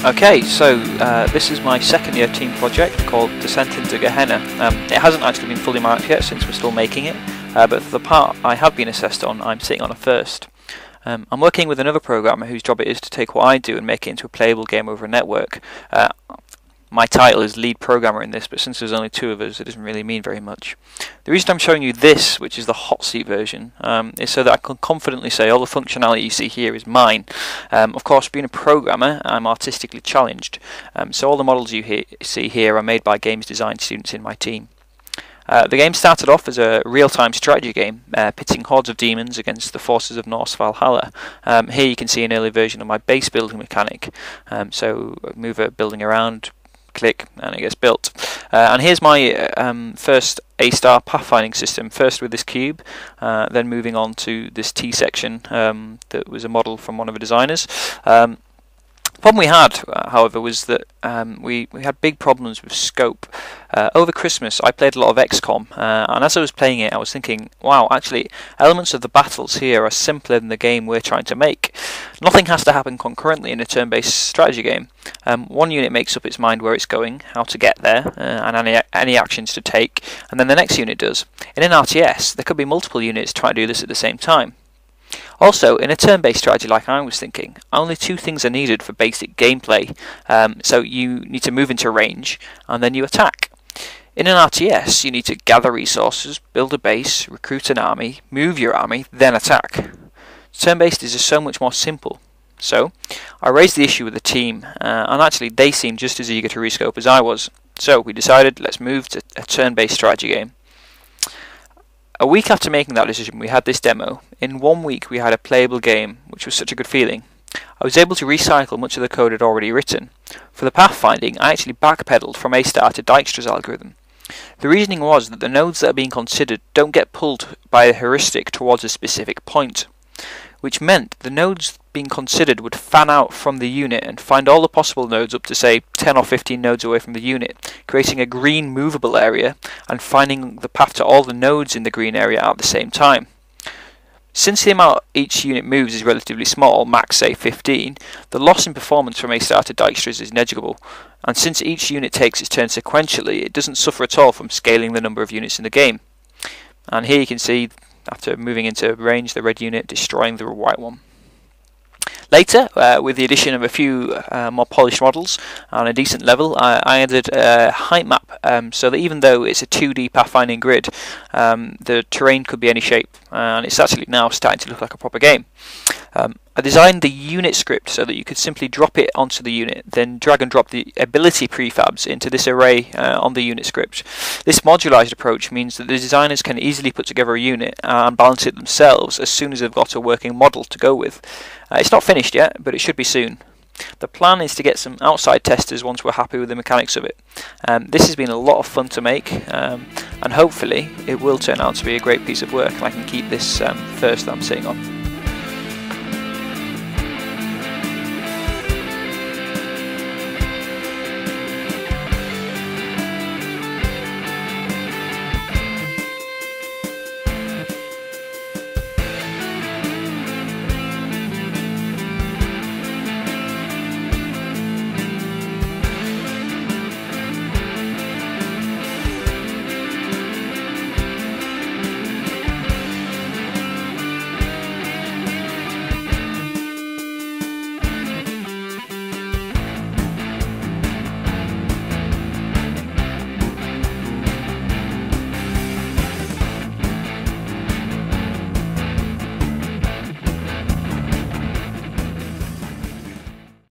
Okay, so this is my second year team project called Descent into Gehenna. It hasn't actually been fully marked yet since we're still making it, but for the part I have been assessed on, I'm sitting on a first. I'm working with another programmer whose job it is to take what I do and make it into a playable game over a network. My title is lead programmer in this, but since there's only two of us, it doesn't really mean very much. The reason I'm showing you this, which is the hot seat version, is so that I can confidently say all the functionality you see here is mine. Of course, being a programmer, I'm artistically challenged, so all the models you see here are made by games design students in my team. The game started off as a real-time strategy game, pitting hordes of demons against the forces of Norse Valhalla. Here you can see an early version of my base building mechanic, so move a building around, click, and it gets built. And here's my first A-star pathfinding system, first with this cube, then moving on to this T section that was a model from one of the designers. The problem we had, however, was that we had big problems with scope. Over Christmas I played a lot of XCOM, and as I was playing it I was thinking, wow, actually elements of the battles here are simpler than the game we're trying to make. Nothing has to happen concurrently in a turn-based strategy game. One unit makes up its mind where it's going, how to get there, and any actions to take, and then the next unit does. In an RTS there could be multiple units trying to do this at the same time. Also, in a turn-based strategy like I was thinking, only two things are needed for basic gameplay. So you need to move into range, and then you attack. In an RTS, you need to gather resources, build a base, recruit an army, move your army, then attack. Turn-based is just so much more simple. So, I raised the issue with the team, and actually they seemed just as eager to rescope as I was. So, we decided, let's move to a turn-based strategy game. A week after making that decision, we had this demo. In 1 week we had a playable game, which was such a good feeling. I was able to recycle much of the code I'd already written. For the pathfinding, I actually backpedaled from A-star to Dijkstra's algorithm. The reasoning was that the nodes that are being considered don't get pulled by a heuristic towards a specific point, which meant the nodes being considered would fan out from the unit and find all the possible nodes up to say 10 or 15 nodes away from the unit, creating a green movable area and finding the path to all the nodes in the green area at the same time. Since the amount each unit moves is relatively small, max say 15, the loss in performance from A-star to Dijkstra's is negligible, and since each unit takes its turn sequentially, it doesn't suffer at all from scaling the number of units in the game. And here you can see, after moving into range, the red unit destroying the white one. Later, with the addition of a few more polished models and a decent level, I added a height map, so that even though it's a 2D pathfinding grid, the terrain could be any shape, and it's actually now starting to look like a proper game. I designed the unit script so that you could simply drop it onto the unit, then drag and drop the ability prefabs into this array on the unit script. This modularized approach means that the designers can easily put together a unit and balance it themselves as soon as they've got a working model to go with. It's not finished yet, but it should be soon. The plan is to get some outside testers once we're happy with the mechanics of it. This has been a lot of fun to make, and hopefully it will turn out to be a great piece of work and I can keep this first that I'm sitting on.